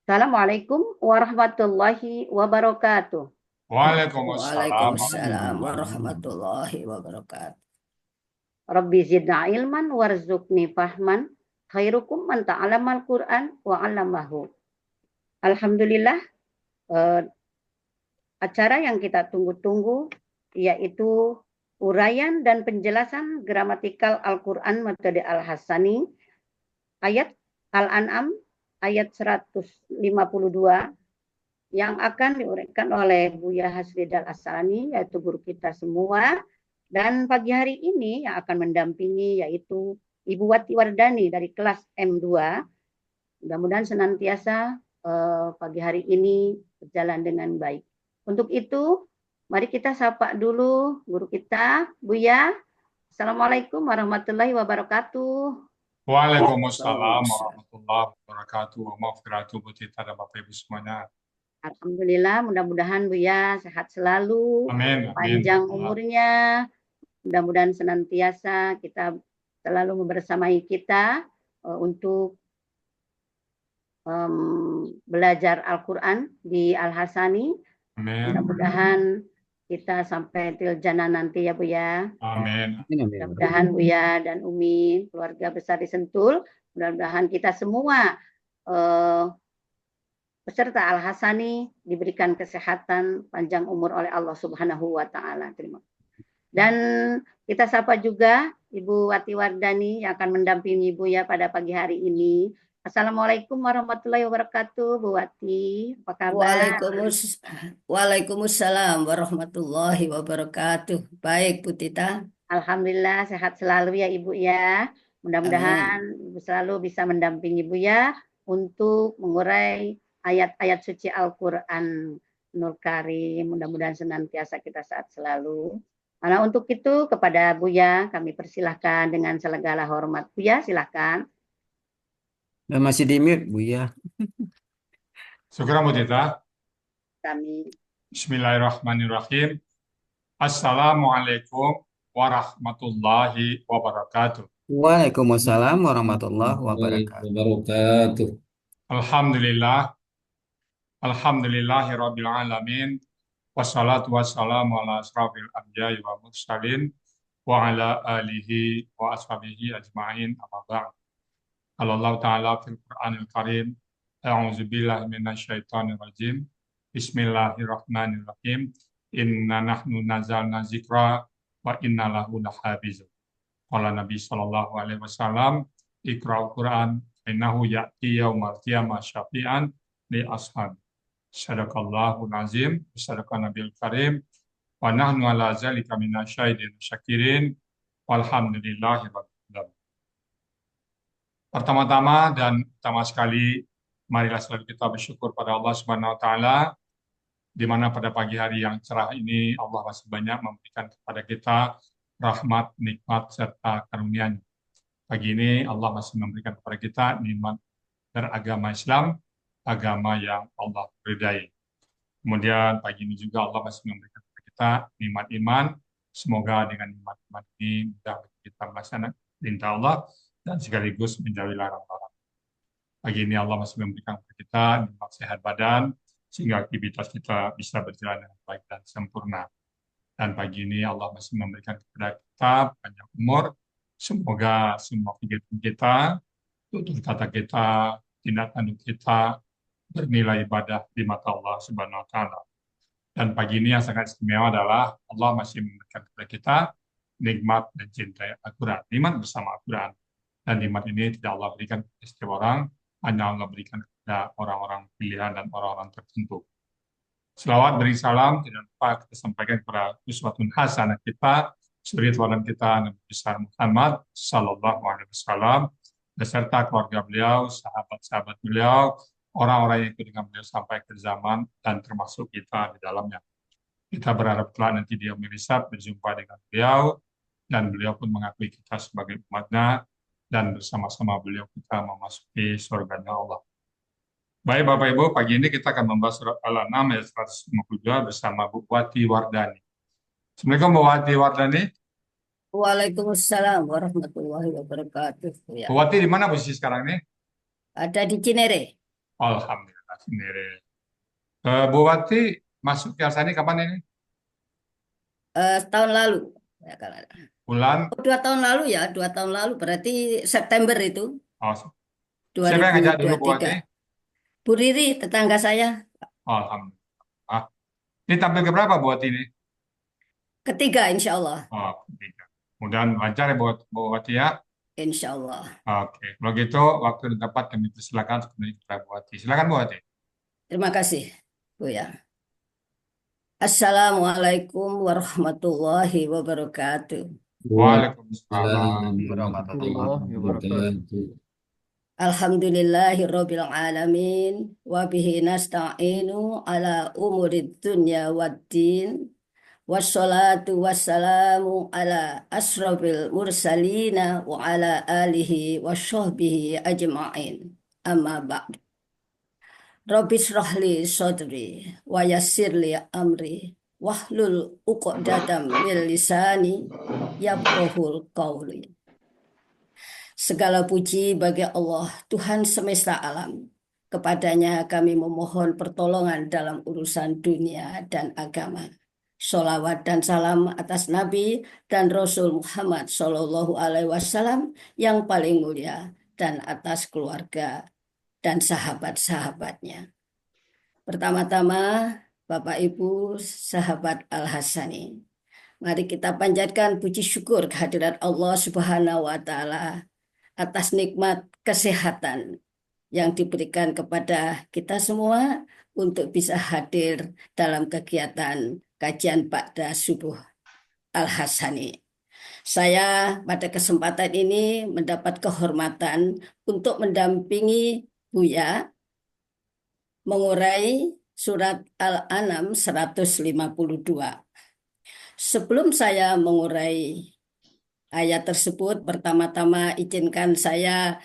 Assalamualaikum warahmatullahi wabarakatuh. Waalaikumsalam Waalaikumsalam warahmatullahi wabarakatuh. warahmatullahi wabarakatuh. Rabbi zidna ilman warzuqni fahman. Khairukum man ta'alamal Qur'an wa 'allamahu. Alhamdulillah, eh, acara yang kita tunggu-tunggu yaitu uraian dan penjelasan gramatikal Al-Qur'an metode Al-Hasani ayat Al-An'am ayat 152 yang akan diuraikan oleh Buya Hasridal Asani, yaitu guru kita semua. Dan pagi hari ini yang akan mendampingi yaitu Ibu Wati Wardani dari kelas M2. Mudah-mudahan senantiasa pagi hari ini berjalan dengan baik. Untuk itu, mari kita sapa dulu guru kita, Buya. Assalamualaikum warahmatullahi wabarakatuh. Waalaikumsalam warahmatullahi wabarakatuh. Maafiratu buat kita dan Bapak Ibu semuanya. Alhamdulillah, mudah-mudahan Buya sehat selalu, Amin. panjang umurnya, mudah-mudahan senantiasa kita selalu membersamai kita untuk belajar Al-Quran di Al-Hasani. Amin. Mudah-mudahan kita sampai til jannah nanti ya Bu ya. Amin. Mudah-mudahan Bu ya dan Umi, keluarga besar di Sentul, mudah-mudahan kita semua peserta Al-Hasani diberikan kesehatan, panjang umur oleh Allah Subhanahu wa taala. Terima kasih. Dan kita sapa juga Ibu Wati Wardani yang akan mendampingi Ibu ya pada pagi hari ini. Assalamualaikum warahmatullahi wabarakatuh, Bu Wati. Apa kabar? Waalaikumsalam warahmatullahi wabarakatuh. Baik, Bu Tita. Alhamdulillah sehat selalu ya Ibu ya. Mudah-mudahan Ibu selalu bisa mendampingi Ibu ya untuk mengurai ayat-ayat suci Al-Quran Nur Karim. Mudah-mudahan senantiasa kita sehat selalu. Nah, untuk itu kepada Buya kami persilahkan dengan segala hormat. Buya silahkan. Masih di mute, Buya. Syukur buat kita. Kami. Bismillahirrahmanirrahim. Assalamualaikum warahmatullahi wabarakatuh. Waalaikumsalam warahmatullahi wabarakatuh. Alhamdulillah. Alhamdulillahirabbil alamin. Wassalatu wassalamu ala asrafil anbiya'i wa mursalin wa ala alihi wa ashabihi ajma'in amma ba'd. Allah Ta'ala fil Qur'anil Karim. A'udzu billahi minasyaitonir rajim. Bismillahirrahmanirrahim. Inna nahnu nazzalna dzikra wa inna lahu lahafizun. Qala Nabi sallallahu alaihi wasallam, Iqra'ul Qur'an innahu ya'ti yaumal qiyamah syafi'an li ashab. Sadaqallahul azim, sadaqan Nabil Karim, wa nahnu ala zalika minasyahidin syakirin, walhamdulillahi rabbil alamin. Pertama-tama dan utama sekali, marilah selalu kita bersyukur pada Allah Subhanahu wa taala, di mana pada pagi hari yang cerah ini Allah masih banyak memberikan kepada kita rahmat, nikmat serta karunia-Nya. Pagi ini Allah masih memberikan kepada kita nikmat beragama Islam, agama yang Allah ridai. Kemudian pagi ini juga Allah masih memberikan kepada kita nikmat iman. Semoga dengan nikmat iman ini mudah kita melaksanakan perintah Allah dan sekaligus menjauhi larangan. Pagi ini Allah masih memberikan kepada kita nikmat sehat badan sehingga aktivitas kita bisa berjalan dengan baik dan sempurna. Dan pagi ini Allah masih memberikan kepada kita panjang umur. Semoga semua kegiatan kita, tutur kata kita, tindak tanduk kita bernilai ibadah di mata Allah Subhanahu wa taala. Dan pagi ini yang sangat istimewa adalah Allah masih memberikan kepada kita nikmat dan cinta Al-Quran, nikmat bersama Al-Quran. Dan nikmat ini tidak Allah berikan kepada setiap orang, hanya Allah berikan kepada orang-orang pilihan dan orang-orang tertentu. Selawat beri salam tidak lupa kita sampaikan kepada uswatun hasanah kita, suri teladan kita Nabi besar Muhammad sallallahu alaihi wasallam beserta keluarga beliau, sahabat-sahabat beliau, orang-orang yang ikut dengan beliau sampai ke zaman dan termasuk kita di dalamnya. Kita berharap telah nanti dia mirisat berjumpa dengan beliau dan beliau pun mengakui kita sebagai umatnya dan bersama-sama beliau kita memasuki surganya Allah. Baik Bapak Ibu, pagi ini kita akan membahas surat Al-An'am ayat 152 bersama Bu Wati Wardani. Assalamualaikum Bu Wati Wardani. Waalaikumsalam warahmatullahi wabarakatuh. Ya. Bu Wati di mana posisi sekarang ini? Ada di Cinere. Alhamdulillah. sendiri. Bu Wati masuk ke Alsani kapan ini? Tahun lalu. Ya, Bulan? 2 tahun lalu ya, 2 tahun lalu berarti September itu Oh, dua siapa yang ribu ngajak dulu dua Bu tiga. Wati? Bu Riri, tetangga saya, Oh, alhamdulillah. Ini tampil ke berapa Bu Wati ini? ketiga insya Allah. Oh, ketiga. Mudah-mudahan lancar ya Bu Wati ya. Insya Allah. Oke, kalau gitu waktu yang tepat kami persilakan sebenarnya kita Bu Wati. Silakan Bu Wati. Terima kasih, Bu ya. Assalamualaikum warahmatullahi wabarakatuh. Waalaikumsalam warahmatullahi wabarakatuh. Alhamdulillahirabbil alamin wa bihi nasta'inu ala umurid dunya waddin. Wassalatu wassalamu ala asrafil mursalina wa ala alihi wa sahbihi ajma'in. Amma ba'd. Rabbi shrah li sadri wa yassir li amri wahlul 'uqdatam min lisani yafqahul qawli. Segala puji bagi Allah, Tuhan semesta alam. Kepadanya kami memohon pertolongan dalam urusan dunia dan agama. Sholawat dan salam atas Nabi dan Rasul Muhammad Shallallahu Alaihi Wasallam yang paling mulia dan atas keluarga dan sahabat-sahabatnya. Pertama-tama, Bapak Ibu, sahabat Al-Hasani, mari kita panjatkan puji syukur kehadirat Allah Subhanahu wa Ta'ala atas nikmat kesehatan yang diberikan kepada kita semua untuk bisa hadir dalam kegiatan kajian Ba'da Subuh Al-Hasani. Saya pada kesempatan ini mendapat kehormatan untuk mendampingi Buya mengurai surat Al-An'am 152. Sebelum saya mengurai ayat tersebut, pertama-tama izinkan saya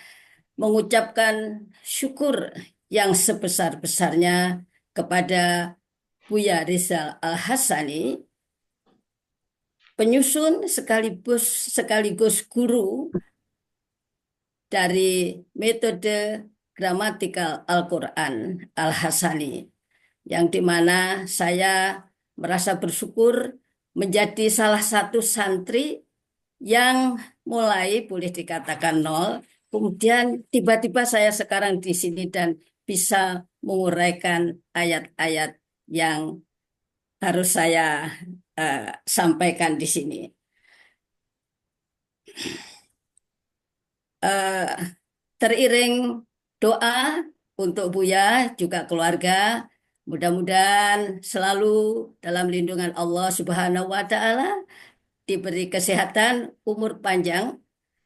mengucapkan syukur yang sebesar-besarnya kepada Buya Rizal Al-Hasani, penyusun sekaligus guru dari metode gramatikal Al-Quran Al-Hasani, yang dimana saya merasa bersyukur menjadi salah satu santri yang mulai boleh dikatakan nol, kemudian tiba-tiba saya sekarang di sini dan bisa menguraikan ayat-ayat yang harus saya sampaikan di sini. Teriring doa untuk Buya juga keluarga, mudah-mudahan selalu dalam lindungan Allah Subhanahu wa Ta'ala, diberi kesehatan, umur panjang,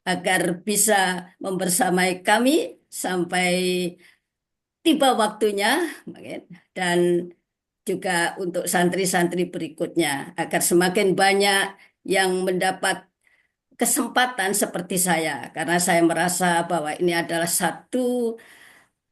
agar bisa membersamai kami sampai tiba waktunya, dan juga untuk santri-santri berikutnya, agar semakin banyak yang mendapat kesempatan seperti saya, karena saya merasa bahwa ini adalah satu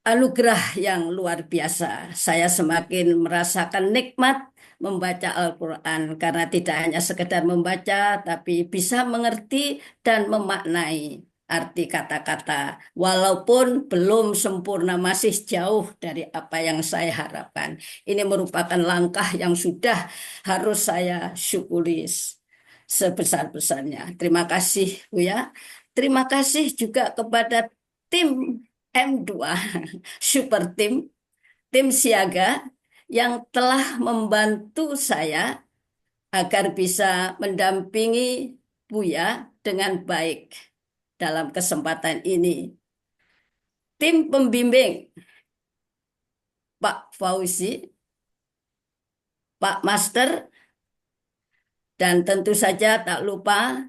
anugerah yang luar biasa. Saya semakin merasakan nikmat membaca Al-Quran, karena tidak hanya sekedar membaca, tapi bisa mengerti dan memaknai arti kata-kata. Walaupun belum sempurna, masih jauh dari apa yang saya harapkan. Ini merupakan langkah yang sudah harus saya syukuri sebesar-besarnya. Terima kasih, Buya. Terima kasih juga kepada tim M2, super tim siaga yang telah membantu saya agar bisa mendampingi Buya dengan baik dalam kesempatan ini. Tim pembimbing Pak Fauzi, Pak Master, dan tentu saja tak lupa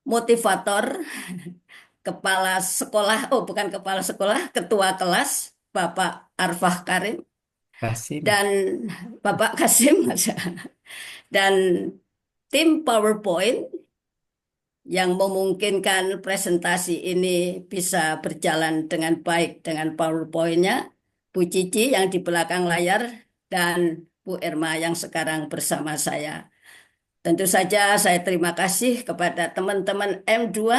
motivator, kepala sekolah, bukan kepala sekolah, ketua kelas, Bapak Arfah Karim, Kasim. dan Bapak Kasim, dan tim PowerPoint yang memungkinkan presentasi ini bisa berjalan dengan baik dengan PowerPoint-nya, Bu Cici yang di belakang layar, dan Bu Irma yang sekarang bersama saya. Tentu saja saya terima kasih kepada teman-teman M2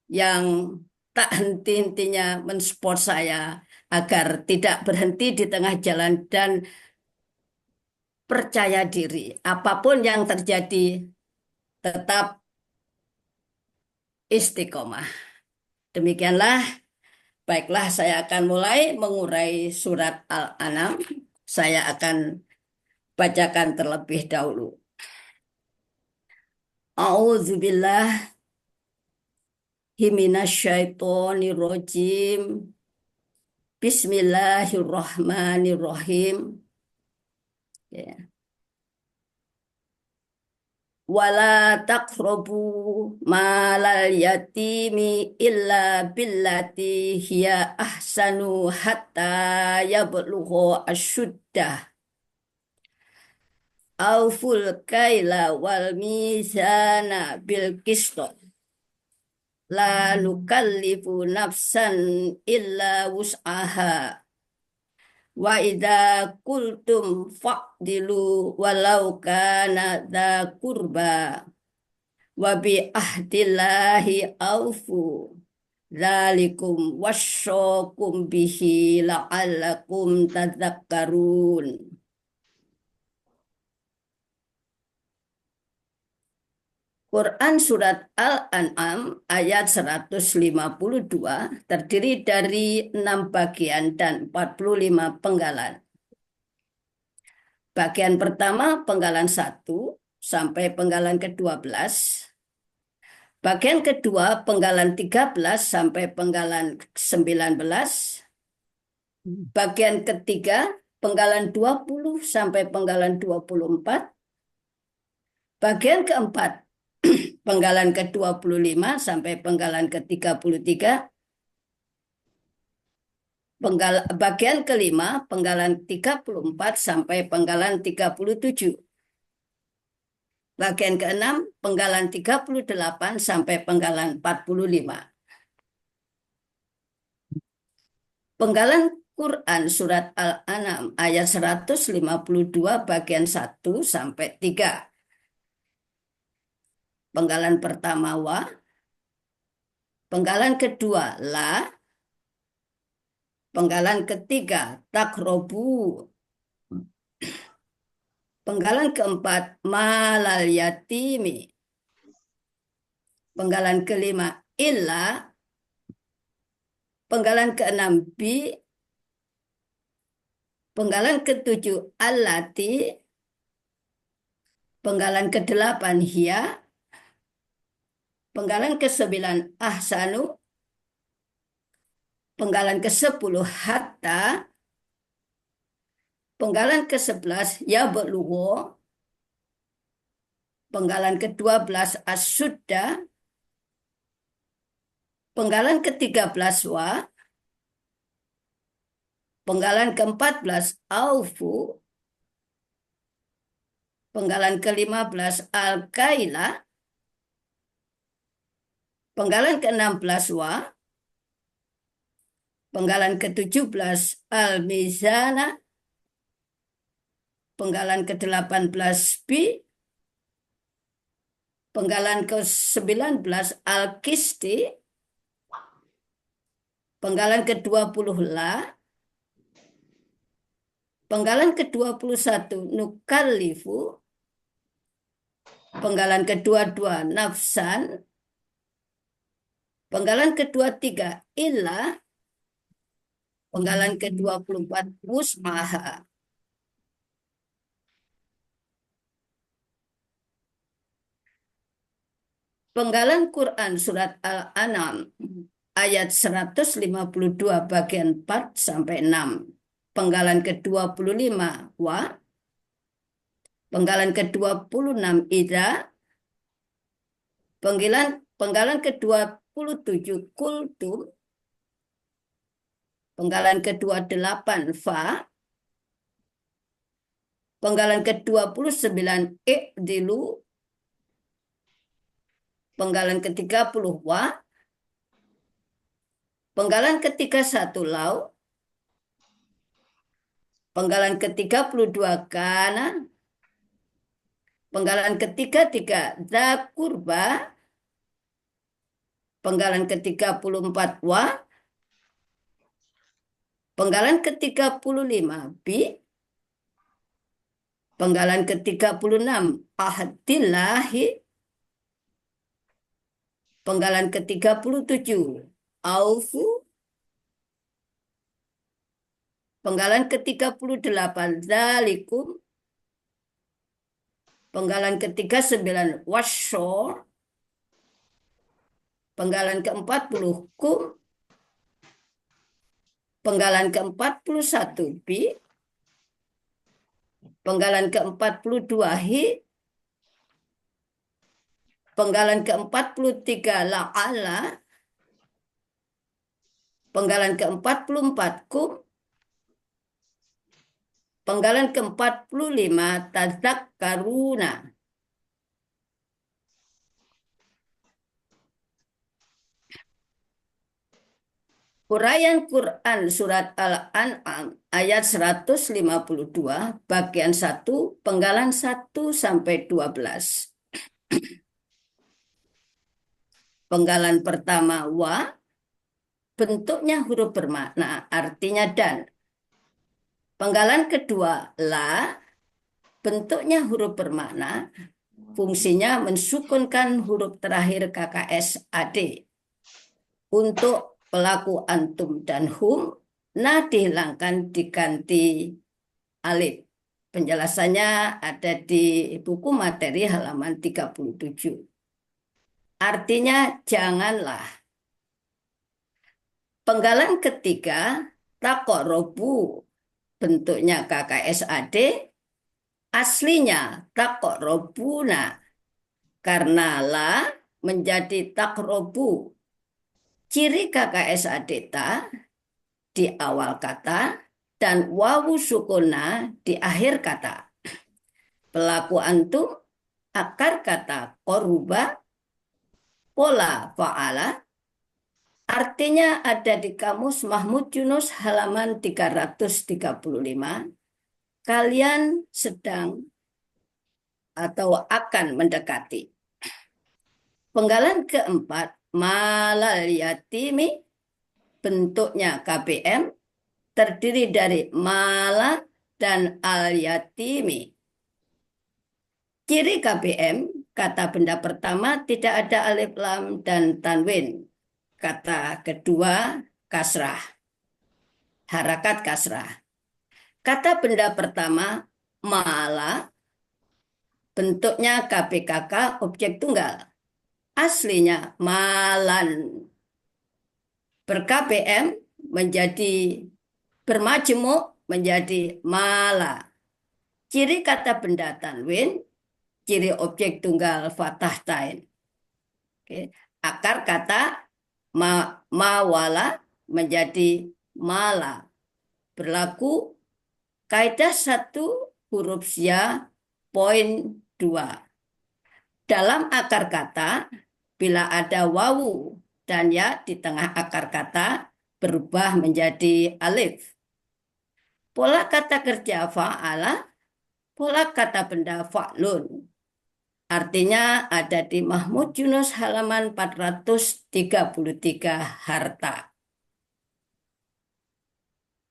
yang tak henti-hentinya mensupport saya agar tidak berhenti di tengah jalan dan percaya diri. Apapun yang terjadi, tetap istiqomah. Demikianlah, baiklah saya akan mulai mengurai surat Al-An'am. Saya akan bacakan terlebih dahulu. A'udzubillahi minasyaitonirrajim. Bismillahirrahmanirrahim. Ya. Wala taqrabu malal yatimi illa billati hiya ahsanu hatta yablugha asyuddah. Auful kaila wal mizana bil qisṭh. La nukallifu nafsan illa wus'aha. Wa idza qultum fa'dilu walau kana dza qurba. Wa bi ahdillahi aufu. Dzalikum wasyaqum bihi la'allakum tadzakkarun. Quran Surat Al-An'am ayat 152 terdiri dari 6 bagian dan 45 penggalan. Bagian pertama penggalan 1 sampai penggalan ke-12. Bagian kedua penggalan 13 sampai penggalan 19. Bagian ketiga penggalan 20 sampai penggalan 24. Bagian keempat penggalan ke-25 sampai penggalan ke-33. Bagian kelima penggalan 34 sampai penggalan 37. Bagian keenam penggalan 38 sampai penggalan 45. Penggalan Quran Surat Al-An'am ayat 152 bagian 1 sampai 3. Penggalan pertama wa, penggalan kedua la, penggalan ketiga takrobu, penggalan keempat malal yatimi, penggalan kelima illa, penggalan keenam bi, penggalan ketujuh allati, penggalan kedelapan hiya, penggalan ke-9 ahsanu, penggalan ke-10 hatta, penggalan ke-11 yablugha, penggalan ke-12 asyudda, penggalan ke-13 wa, penggalan ke-14 aufu, penggalan ke-15 al-kaila, penggalan ke-16 wa, penggalan ke-17 al-mizana, penggalan ke-18 bi, penggalan ke-19 al-qisti, penggalan ke-20 la, penggalan ke-21 nukallifu, penggalan ke-22 nafsan, penggalan ke-23 illa, penggalan ke-24 wus'aha. Penggalan Quran Surat Al-An'am ayat 152 bagian 4 sampai 6. Penggalan ke-25 wa, penggalan ke-26 idza, penggalan ke-27 kultum, penggalan ke-28 fa, penggalan ke-29 i'dilu, penggalan ke-30 wa, penggalan ke-31 lau, penggalan ke-32 kana, penggalan ke-33 dza kurba, penggalan ke-34 wa, Penggalan ke-35 bi. Penggalan ke-36 ahdillahi. Penggalan ke-37 aufu. Penggalan ke-38 dzalikum. Penggalan ke-39 wasyur. Penggalan ke-40 kum. Penggalan ke-41 bi. Penggalan ke-42 hi. Penggalan ke-43 la'ala. Penggalan ke-44 kum. Penggalan ke-45 tadzakkaruna. Uraian Quran Surat Al-An'am ayat 152 bagian 1 penggalan 1 sampai 12. Penggalan pertama wa, bentuknya huruf bermakna, artinya dan. Penggalan kedua la, bentuknya huruf bermakna, fungsinya mensukunkan huruf terakhir KKS AD. Untuk pelaku antum dan hum, nah dihilangkan diganti alif. Penjelasannya ada di buku materi halaman 37. Artinya janganlah. Penggalan ketiga taqarrabu, bentuknya KKSAD, aslinya taqarrabuna, karena la menjadi taqrabu. Ciri KKSAD ta di awal kata dan wawu sukuna di akhir kata. Pelaku antum, akar kata koruba, pola fa'ala, artinya ada di Kamus Mahmud Yunus halaman 335. Kalian sedang atau akan mendekati. Penggalan keempat, malal yatimi, bentuknya KBM, terdiri dari mala dan al yatimi. Ciri KBM, kata benda pertama tidak ada alif lam dan tanwin. Kata kedua kasrah, harakat kasrah. Kata benda pertama mala, bentuknya KPKK objek tunggal. Aslinya malan. Ber-KBM menjadi bermajemuk menjadi mala. Ciri kata benda tanwin, ciri objek tunggal fathah tain. Oke. Akar kata mawala menjadi mala. Berlaku kaidah 1 huruf ya poin 2. Dalam akar kata, bila ada wawu dan ya di tengah akar kata, berubah menjadi alif. Pola kata kerja fa'ala, pola kata benda fa'lun. Artinya ada di Mahmud Yunus halaman 433 harta.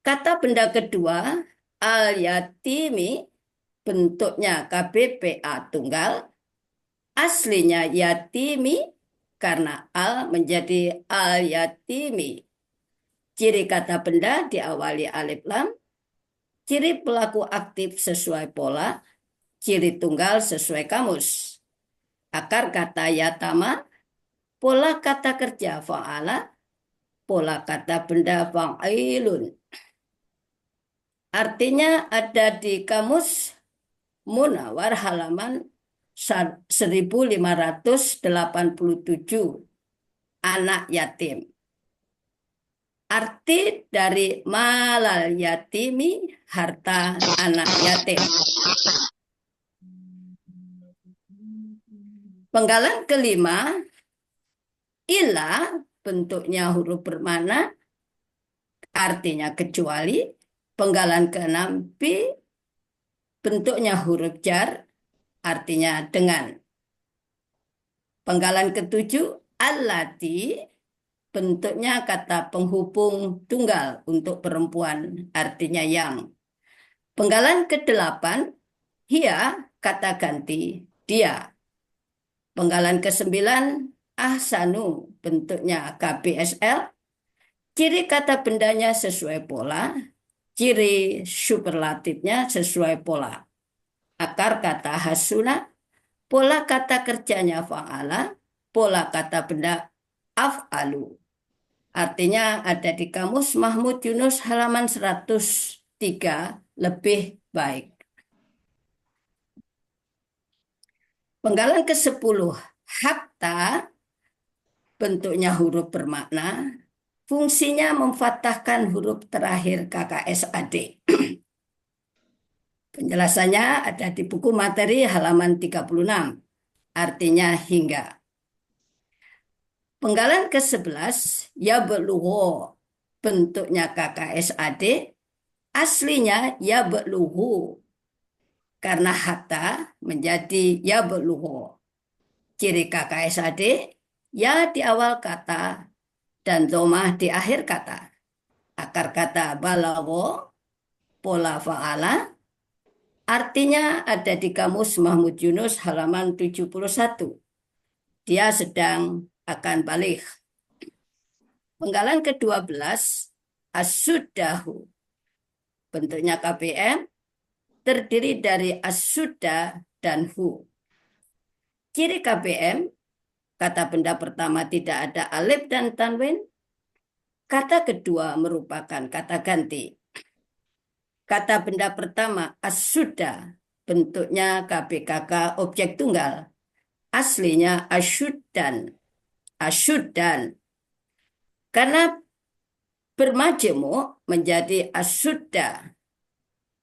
Kata benda kedua, al-yatimi, bentuknya KBPA tunggal, aslinya yatimi, karena al menjadi al-yatimi. Ciri kata benda diawali alif lam, ciri pelaku aktif sesuai pola, ciri tunggal sesuai kamus. Akar kata yatama, pola kata kerja fa'ala, pola kata benda fa'ilun. Artinya ada di kamus Munawar halaman 1587, anak yatim. Arti dari malal yatimi, harta anak yatim. Penggalan kelima, ila, bentuknya huruf bermakna, artinya kecuali. Penggalan keenam, bi, bentuknya huruf jar, artinya dengan. Penggalan ketujuh, allati, bentuknya kata penghubung tunggal untuk perempuan, artinya yang. Penggalan ke-8, hia, kata ganti dia. Penggalan ke-9, ahsanu, bentuknya KBSL. Ciri kata bendanya sesuai pola, ciri superlatifnya sesuai pola. Akar kata hasuna, pola kata kerjanya fa'ala, pola kata benda af'alu. Artinya ada di kamus Mahmud Yunus halaman 103, lebih baik. Penggalan ke-10, hatta, bentuknya huruf bermakna, fungsinya memfathahkan huruf terakhir KKSAD. Penjelasannya ada di buku materi halaman 36, artinya hingga. Penggalan ke-11, ya belugho, bentuknya KKSAD, aslinya ya belughu, karena hatta menjadi ya belugho. Ciri KKSAD, ya di awal kata dan domah di akhir kata. Akar kata balagho, pola fa'ala, artinya ada di kamus Mahmud Yunus halaman 71. Dia sedang akan balik. Penggalan ke-12, as-suddahu, bentuknya KBM, terdiri dari as-suddah dan hu. Ciri KBM, kata benda pertama tidak ada alif dan tanwin. Kata kedua merupakan kata ganti. Kata benda pertama as-suddah, bentuknya KBKK objek tunggal. Aslinya asyuddan. Asyuddan. Karena bermajemuk menjadi asudda.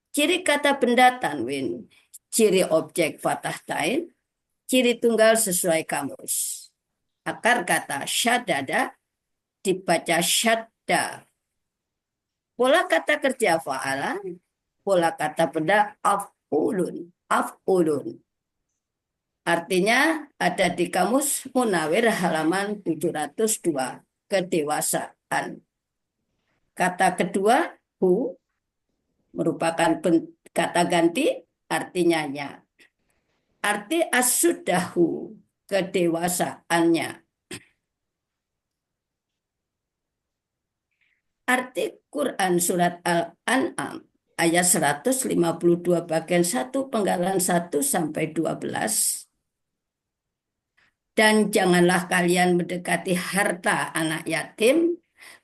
Ciri kata benda tanwin, ciri objek fathah tain, ciri tunggal sesuai kamus. Akar kata syadada dibaca syadda. Pola kata kerja fa'ala, pola kata benda af'ulun. Af'ulun. Artinya ada di kamus Munawir halaman 702, kedewasaan. Kata kedua, hu, merupakan kata ganti, artinya nya. Arti as-suddahu, kedewasaannya. Arti Quran surat Al-An'am ayat 152 bagian 1 penggalan 1 sampai 12. Dan janganlah kalian mendekati harta anak yatim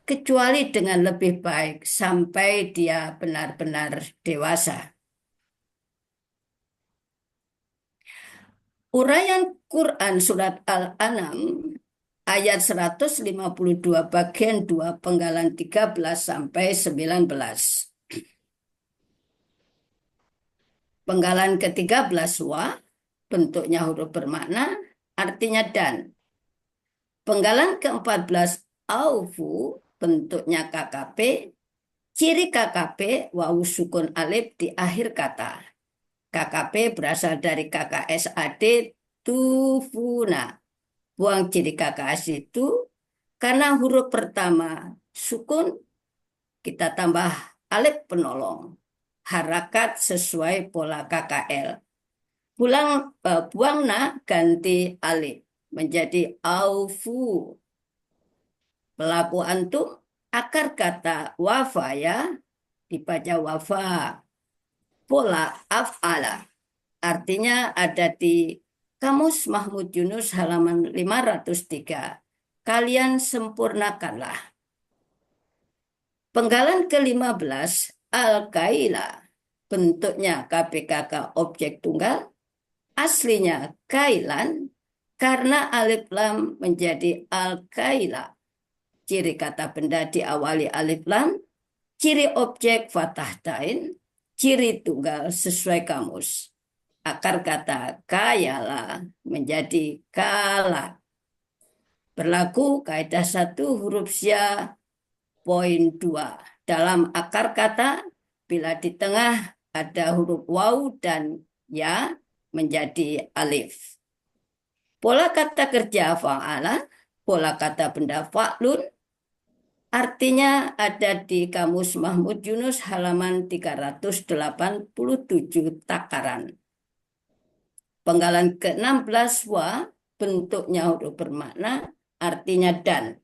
kecuali dengan lebih baik sampai dia benar-benar dewasa. Uraian Quran surat Al-An'am ayat 152 bagian 2 penggalan 13 sampai 19. Penggalan ke-13 wa, bentuknya huruf bermakna, artinya dan. Penggalan ke-14 aufu, bentuknya KKP, ciri KKP wawu sukun alif di akhir kata. KKP berasal dari KKSAD tufuna. Buang ciri KKS itu karena huruf pertama sukun kita tambah alif penolong. Harakat sesuai pola KKL. Buang na ganti alif menjadi aufu. Pelaku antum, akar kata wafa ya, dibaca wafa. Pola af'ala. Artinya ada di Kamus Mahmud Yunus halaman 503. Kalian sempurnakanlah. Penggalan ke-15, al-kaila. Bentuknya KPKK objek tunggal. Aslinya kailan, karena alif lam menjadi al-kaila. Ciri kata benda diawali alif lam, ciri objek fathah tain, ciri tunggal sesuai kamus. Akar kata kayala menjadi kala. Berlaku kaidah 1 huruf sya poin 2. Dalam akar kata, bila di tengah ada huruf waw dan ya menjadi alif. Pola kata kerja fa'ala, pola kata benda fa'lun, Artinya ada di Kamus Mahmud Yunus halaman 387 takaran. Penggalan ke-16 wa bentuknya huruf bermakna, artinya dan.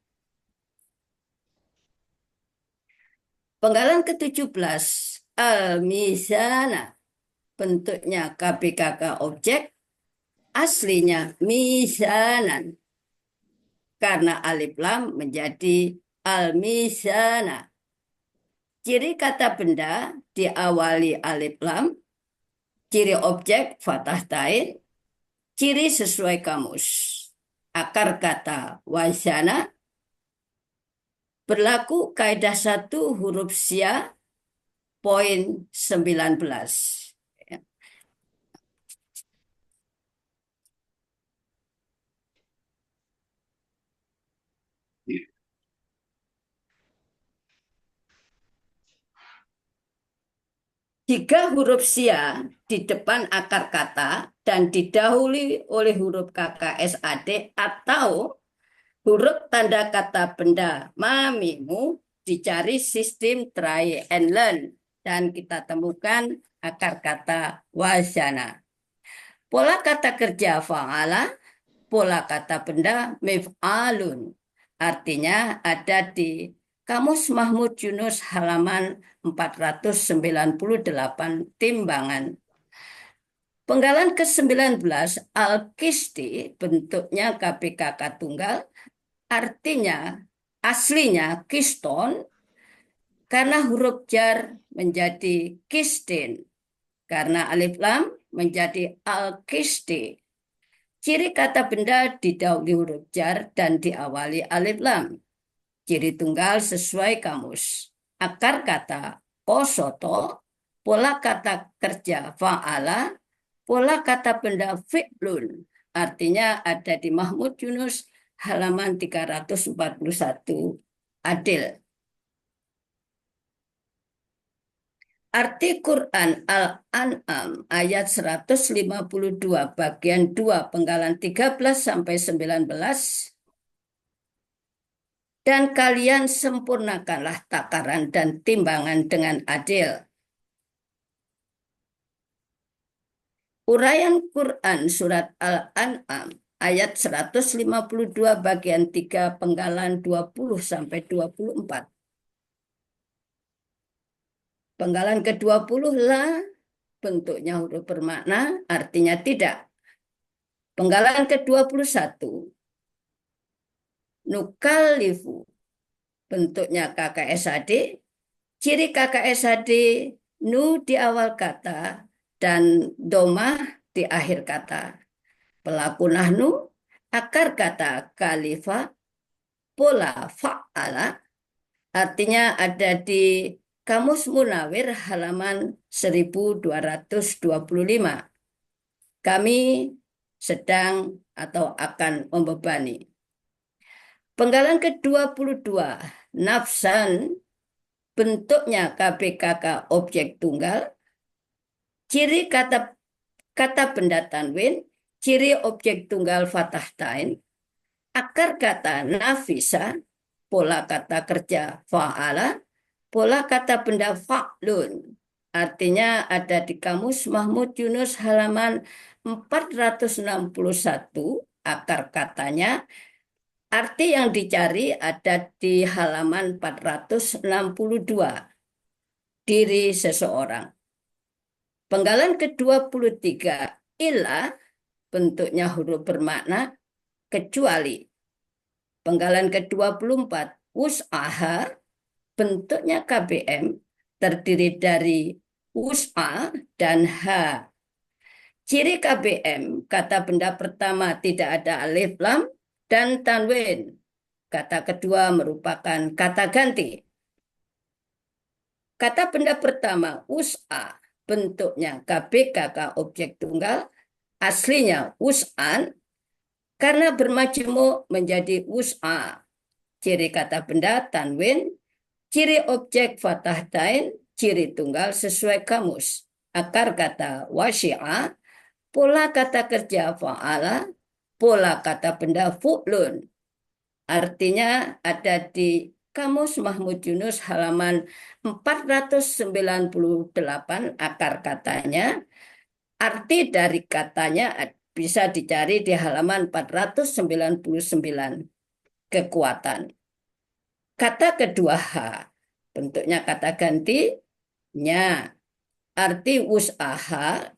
Penggalan ke-17 al-mizana bentuknya KPKK objek, aslinya mizanan. Karena alif lam menjadi al-mizana. Ciri kata benda diawali alif lam, ciri objek fathah tain, ciri sesuai kamus. Akar kata wazana, berlaku kaidah 1 huruf sya, poin 19. Jika huruf sya di depan akar kata dan didahului oleh huruf KKSAD atau huruf tanda kata benda mamimu, dicari sistem try and learn dan kita temukan akar kata wazana. Pola kata kerja fa'ala, pola kata benda mif'alun. Artinya ada di Kamus Mahmud Yunus halaman 498 timbangan. Penggalan ke-19 al-kisti bentuknya KPKK tunggal, artinya aslinya kiston karena huruf jar menjadi kistin, karena alif lam menjadi al-kisti. Ciri kata benda didahului huruf jar dan diawali alif lam. Ciri tunggal sesuai kamus. Akar kata kosoto, pola kata kerja fa'ala, pola kata benda fi'lun. Artinya ada di Mahmud Yunus halaman 341 adil. Arti Quran Al-An'am ayat 152 bagian 2 penggalan 13 sampai 19. Dan kalian sempurnakanlah takaran dan timbangan dengan adil. Uraian Quran surat Al-An'am ayat 152 bagian 3 penggalan 20 sampai 24. Penggalan ke-20 la bentuknya huruf bermakna, artinya tidak. Penggalan ke-21 nukalifu bentuknya KKSAD, ciri KKSAD nu di awal kata dan domah di akhir kata. Pelaku nahnu, akar kata kalifa, pola fa'ala, artinya ada di Kamus Munawir halaman 1225. Kami sedang atau akan membebani. Penggalan ke-22, nafsan, bentuknya KPKK objek tunggal, ciri kata benda tanwin, ciri objek tunggal fathah tain, akar kata nafisa, pola kata kerja fa'ala, pola kata benda fa'lun. Artinya ada di Kamus Mahmud Yunus halaman 461, akar katanya. Arti yang dicari ada di halaman 462, diri seseorang. Penggalan ke-23, illa, bentuknya huruf bermakna, kecuali. Penggalan ke-24, wus'aha, bentuknya KBM, terdiri dari wus'a dan H. Ciri KBM, kata benda pertama tidak ada alif lam dan tanwin. Kata kedua merupakan kata ganti. Kata benda pertama, wus'a, bentuknya KBKK objek tunggal, aslinya wus'an, karena bermajmuk menjadi wus'a. Ciri kata benda tanwin, ciri objek fathah tain, ciri tunggal sesuai kamus. Akar kata wasyi'a, pola kata kerja fa'ala, pola kata benda fu'lun. Artinya ada di Kamus Mahmud Yunus halaman 498 akar katanya. Arti dari katanya bisa dicari di halaman 499. Kekuatan. Kata kedua H. Bentuknya kata gantinya. Arti usaha,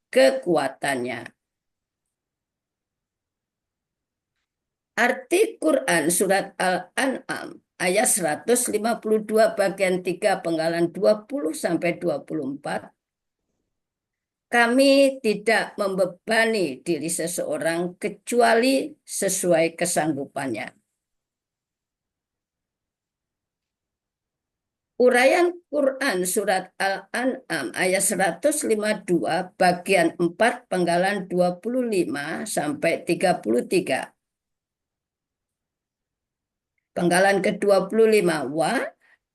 kekuatannya. Arti Quran surat Al-An'am ayat 152 bagian 3 penggalan 20 sampai 24. Kami tidak membebani diri seseorang kecuali sesuai kesanggupannya. Uraian Quran surat Al-An'am ayat 152 bagian 4 penggalan 25 sampai 33. Penggalan ke-25 wa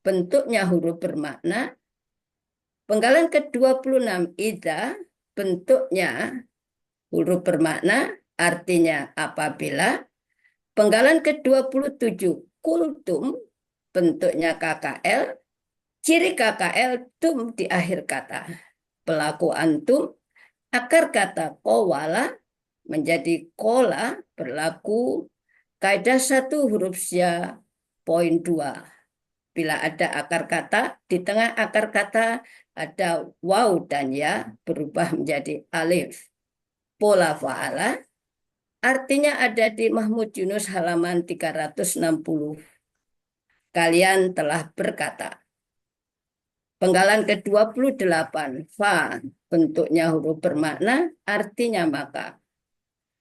bentuknya huruf bermakna. Penggalan ke-26 idza bentuknya huruf bermakna, artinya apabila. Penggalan ke-27 kultum bentuknya KKL. Ciri KKL tum di akhir kata. Pelaku antum, akar kata kowala menjadi kola, berlaku kaidah 1 huruf ya poin 2. Bila ada akar kata, di tengah akar kata ada waw dan ya berubah menjadi alif. Pola fa'ala artinya ada di Mahmud Yunus halaman 360. Kalian telah berkata. Penggalan ke-28, fa, bentuknya huruf bermakna, artinya maka.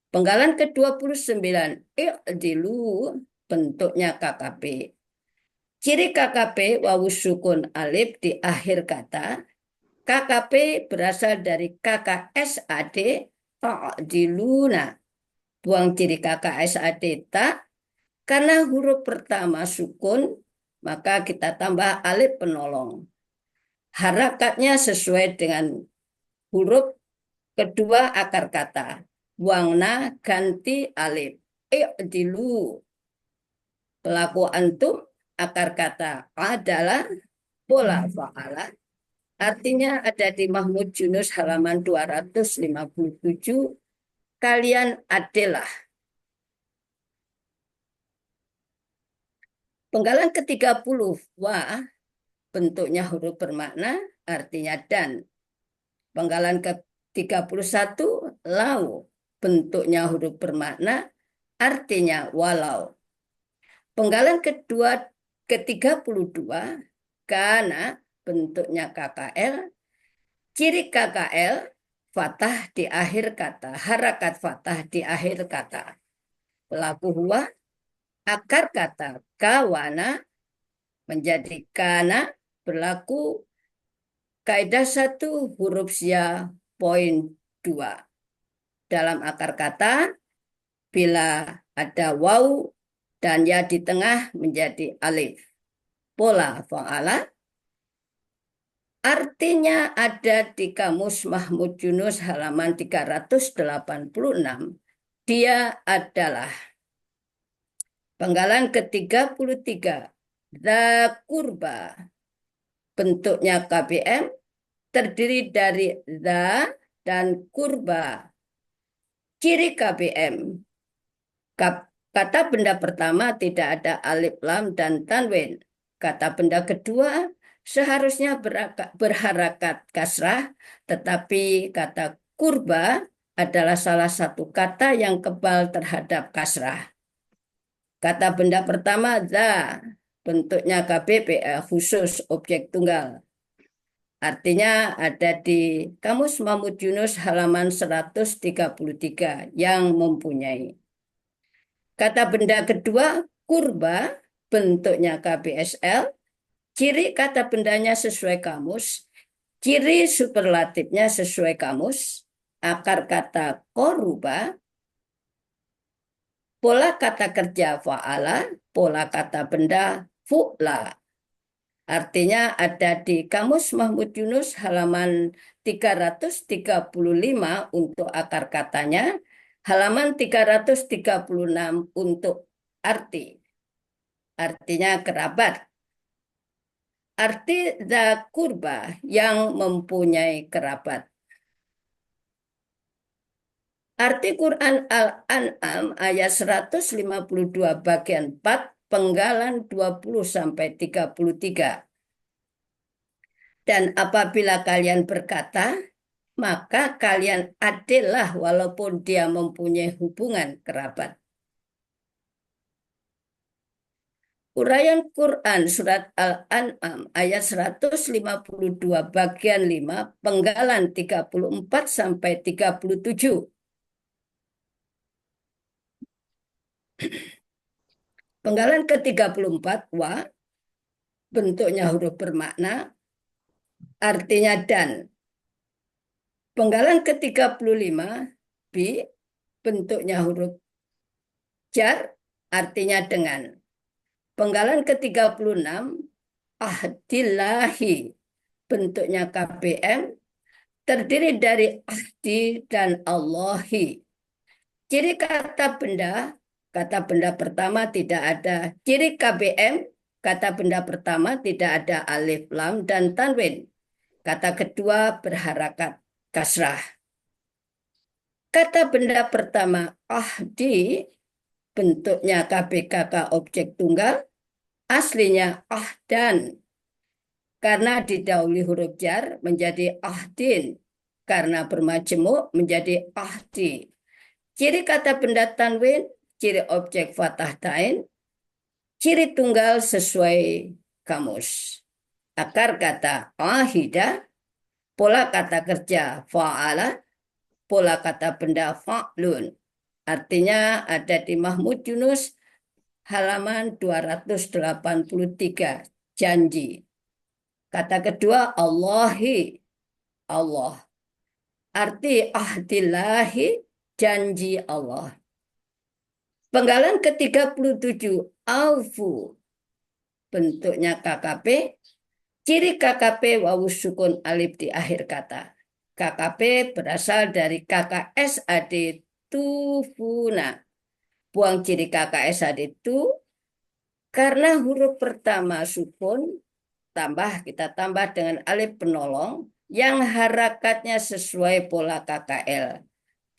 Penggalan ke-29, i'dilu, bentuknya KKP. Ciri KKP, wawu sukun alif di akhir kata. KKP berasal dari KKSAD, ta'diluna. Buang ciri KKSAD tak, karena huruf pertama sukun, maka kita tambah alif penolong. Harakatnya sesuai dengan huruf kedua akar kata. Buangna ganti alif. I'dilu. Pelaku antum akar kata adalah pola fa'ala. Artinya ada di Mahmud Yunus halaman 257. Kalian adalah. Penggalan ke-30 wa bentuknya huruf bermakna, artinya dan. Penggalan ke-31 lau, bentuknya huruf bermakna, artinya walau. Penggalan ke-32 kana, bentuknya KKL. Ciri KKL fathah di akhir kata, harakat fathah di akhir kata. Pelaku huwa, akar kata kawana menjadi kana, berlaku kaidah 1 huruf ya poin 2. Dalam akar kata, bila ada waw dan ya di tengah menjadi alif. Pola fa'ala artinya ada di Kamus Mahmud Yunus halaman 386. Dia adalah. Penggalan ke-33. Dza kurba. Bentuknya KBM terdiri dari dza dan kurba. Ciri KBM. Kata benda pertama tidak ada alif lam dan tanwin. Kata benda kedua seharusnya berharakat kasrah, tetapi kata kurba adalah salah satu kata yang kebal terhadap kasrah. Kata benda pertama dza, bentuknya KBP khusus objek tunggal. Artinya ada di Kamus Mahmud Yunus halaman 133 yang mempunyai. Kata benda kedua kurba, bentuknya KBSL. Ciri kata bendanya sesuai kamus. Ciri superlatifnya sesuai kamus. Akar kata koruba. Pola kata kerja fa'ala, pola kata benda fu'la. Artinya ada di Kamus Mahmud Yunus halaman 335 untuk akar katanya, halaman 336 untuk arti. artinya kerabat. Arti dza qurba yang mempunyai kerabat. Arti Quran Al-An'am ayat 152 bagian 4 penggalan 20 sampai 33. Dan apabila kalian berkata, maka kalian adillah walaupun dia mempunyai hubungan kerabat. Uraian Quran Surat Al-An'am ayat 152 bagian 5 penggalan 34 sampai 37. Penggalan ke-34 wa bentuknya huruf bermakna artinya dan. Penggalan ke-35 bi bentuknya huruf jar artinya dengan. Penggalan ke-36 ahdillahi bentuknya KBM terdiri dari ahdi dan Allahi. Ciri kata benda pertama tidak ada. Ciri KBM, kata benda pertama tidak ada alif, lam, dan tanwin. Kata kedua berharakat kasrah. Kata benda pertama ahdi bentuknya KBKK objek tunggal, aslinya ahdan. Karena didahului huruf jar menjadi ahdin. Karena bermajemuk menjadi ahdi. Ciri kata benda tanwin, ciri objek fathah tain, ciri tunggal sesuai kamus. Akar kata ahida, pola kata kerja fa'ala, pola kata benda fa'lun. Artinya ada di Mahmud Yunus halaman 283, janji. Kata kedua Allahi, Allah. Arti ahdillahi, janji Allah. Penggalan ke-37 aufu bentuknya KKP. Ciri KKP wawu sukun alif di akhir kata. KKP berasal dari KKSAD tufuna. Buang ciri KKSAD itu karena huruf pertama sukun kita tambah dengan alif penolong yang harakatnya sesuai pola KKL.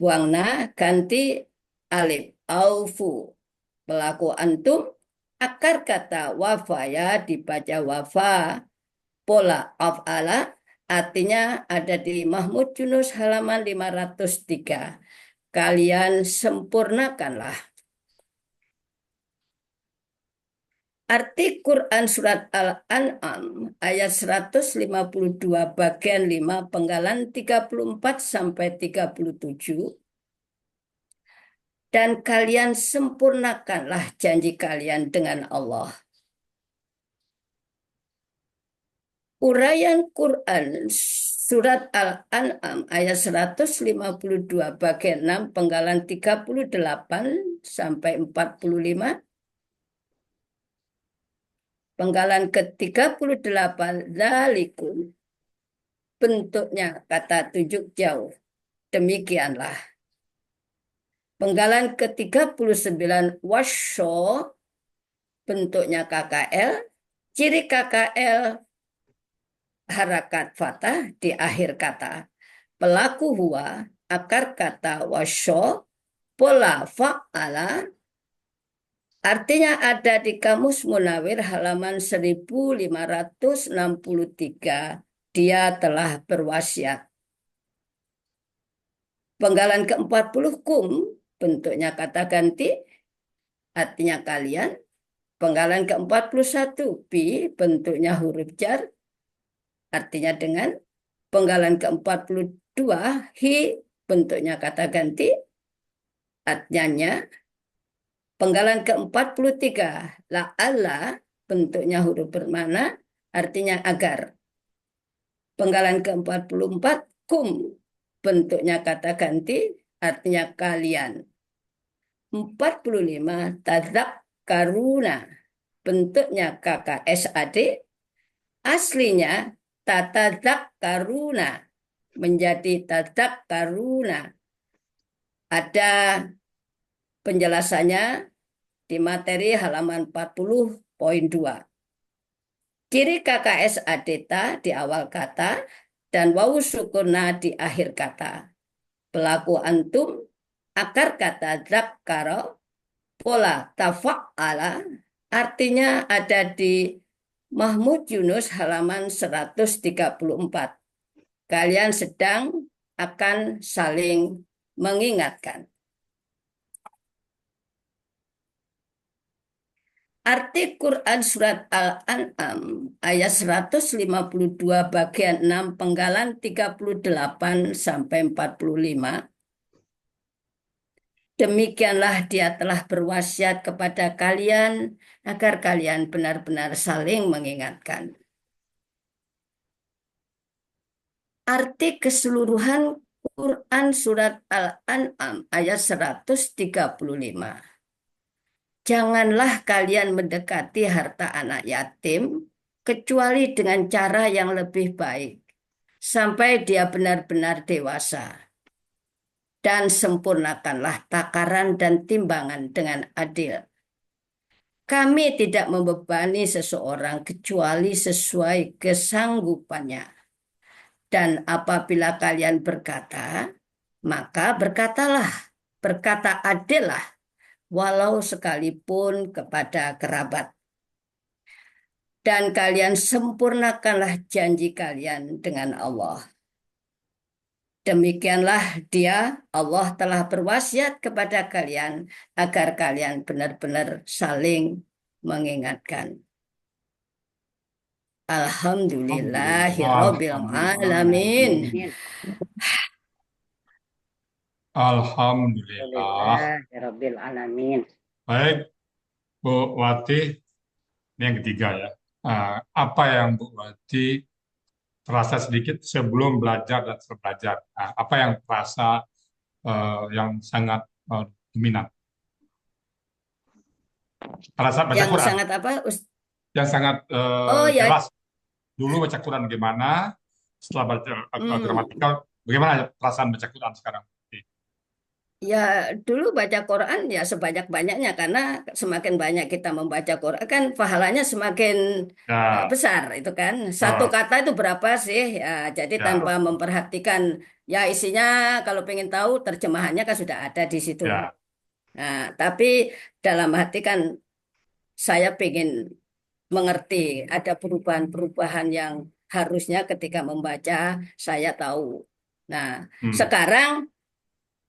Buang na ganti alif aufu. Pelaku antum akar kata wafaya dibaca wafa. Pola af'ala artinya ada di Mahmud Yunus halaman 503. Kalian sempurnakanlah. Arti Quran Surat Al-An'am ayat 152 bagian 5 penggalan 34 sampai 37. Dan kalian sempurnakanlah janji kalian dengan Allah. Uraian Quran Surat Al-An'am ayat 152 bagian 6 penggalan 38 sampai 45. Penggalan ke-38 zalikum bentuknya kata tunjuk jauh. Demikianlah. Penggalan ke-39 wasyo bentuknya KKL. Ciri KKL harakat fathah di akhir kata. Pelaku huwa akar kata wasyo pola fa'ala artinya ada di Kamus Munawir halaman 1563. Dia telah berwasiat. Penggalan ke-40 kum bentuknya kata ganti artinya kalian. Penggalan ke-41 bi bentuknya huruf jar artinya dengan. Penggalan ke-42 hi bentuknya kata ganti artinya. Penggalan ke-43 la'alla bentuknya huruf bermakna artinya agar. Penggalan ke-44 kum bentuknya kata ganti artinya kalian. 45 tadzak karuna bentuknya KKSAD aslinya tatadzak karuna menjadi tadzak karuna. Ada penjelasannya di materi halaman 40 Poin 2. Ciri KKS adeta di awal kata dan wawu sukuna di akhir kata. Pelaku antum, akar kata dzakaro, pola tafa'ala, artinya ada di Mahmud Yunus halaman 134. Kalian sedang akan saling mengingatkan. Arti Quran Surat Al-An'am ayat 152 bagian 6 penggalan 38 sampai 45. Demikianlah dia telah berwasiat kepada kalian agar kalian benar-benar saling mengingatkan. Arti keseluruhan Quran Surat Al-An'am ayat 135. Janganlah kalian mendekati harta anak yatim kecuali dengan cara yang lebih baik sampai dia benar-benar dewasa. Dan sempurnakanlah takaran dan timbangan dengan adil. Kami tidak membebani seseorang kecuali sesuai kesanggupannya. Dan apabila kalian berkata, maka berkatalah, berkata adillah, walau sekalipun kepada kerabat. Dan kalian sempurnakanlah janji kalian dengan Allah. Demikianlah dia, Allah telah berwasiat kepada kalian agar kalian benar-benar saling mengingatkan. Alhamdulillahirabbil alamin. Alhamdulillah. Rabbil alamin. Baik, Bu Wati, ini yang ketiga ya. Apa yang Bu Wati terasa sedikit sebelum belajar dan setelah belajar? Apa yang terasa yang sangat dominan? Pada saat baca Yang Quran, sangat apa? yang sangat Oh ya, jelas. Dulu baca Quran gimana, setelah baca gramatikal, bagaimana perasaan baca Quran sekarang? ya dulu baca Quran ya sebanyak-banyaknya karena semakin banyak kita membaca Quran kan pahalanya semakin Ya, besar itu kan. Satu oh, kata itu berapa sih? Ya, jadi ya, tanpa memperhatikan ya isinya kalau pengen tahu terjemahannya kan sudah ada di situ. ya, Nah, tapi dalam hati kan saya pengen mengerti ada perubahan-perubahan yang harusnya ketika membaca saya tahu. Nah, sekarang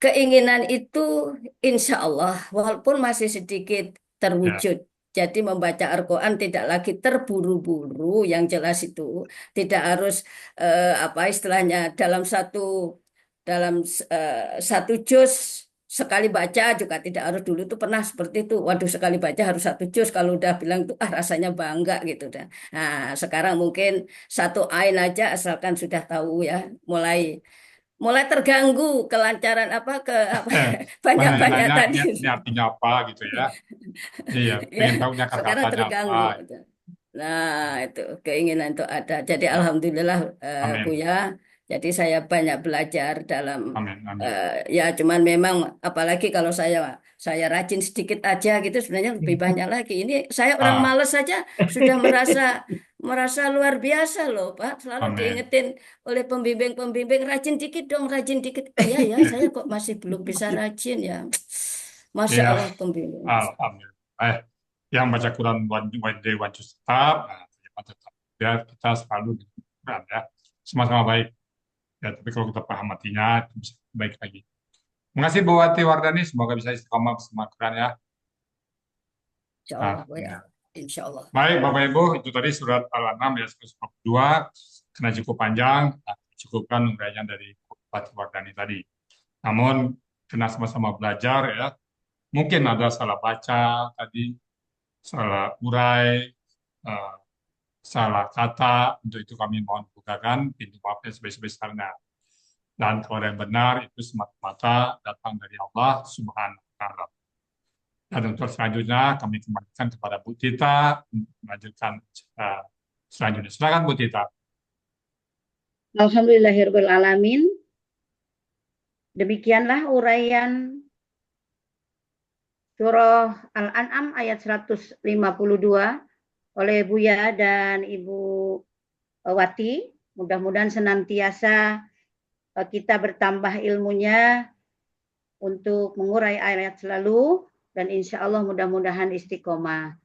keinginan itu insya Allah walaupun masih sedikit ya, terwujud. Jadi membaca Al-Quran tidak lagi terburu-buru, yang jelas itu tidak harus apa istilahnya dalam satu juz sekali baca juga tidak harus. Dulu itu pernah seperti itu. Waduh sekali baca harus satu juz, kalau udah bilang itu rasanya bangga gitu dah. Nah sekarang mungkin satu ain aja asalkan sudah tahu ya mulai mulai terganggu kelancaran apa banyak yang banyak-banyak nanya tadi. ini artinya apa gitu ya. Iya, Ya, pengen tahunya sekarang kata-katanya apa. terganggu. Nah, itu keinginan itu ada. Jadi Ya, alhamdulillah amin, Buya. Jadi saya banyak belajar dalam amin, amin. ya cuman memang apalagi kalau saya rajin sedikit aja gitu sebenarnya lebih banyak lagi. Ini saya orang Ah, males saja sudah merasa luar biasa loh, Pak. Selalu amin. diingetin oleh pembimbing-pembimbing rajin dikit dong, rajin dikit. Iya ya, saya kok masih belum bisa rajin ya. Masya Iya, Allah pembimbing. alhamdulillah. Yang baca Quran one day one juz tetap, tetap. Biar kita selalu di Quran ya, sama-sama baik. Ya, tapi kalau kita paham artinya, itu bisa baik lagi. Terima kasih Bu Wati Wardani, semoga bisa istiqomah bersama Quran ya. Insya Nah, Allah, Buya. Insya Allah. baik Bapak Ibu, itu tadi surat Al-An'am ya 142, karena cukup panjang, cukupkan uraian dari Bu Wati Wardani tadi. Namun, karena sama-sama belajar ya, mungkin ada salah baca tadi, salah urai, eh, salah kata, untuk itu kami mohon bukakan pintu maafnya sebesar-besarnya. Dan kalau yang benar itu semata-mata datang dari Allah Subhanahu wa Ta'ala. Dan untuk selanjutnya kami kembalikan kepada Bu Tita untuk melanjutkan selanjutnya. Silakan Bu Tita. Alhamdulillahirabbil alamin. Demikianlah uraian surah Al-An'am ayat 152 oleh Buya dan Ibu Wati. Mudah-mudahan senantiasa kita bertambah ilmunya untuk mengurai ayat selalu dan insya Allah mudah-mudahan istiqomah.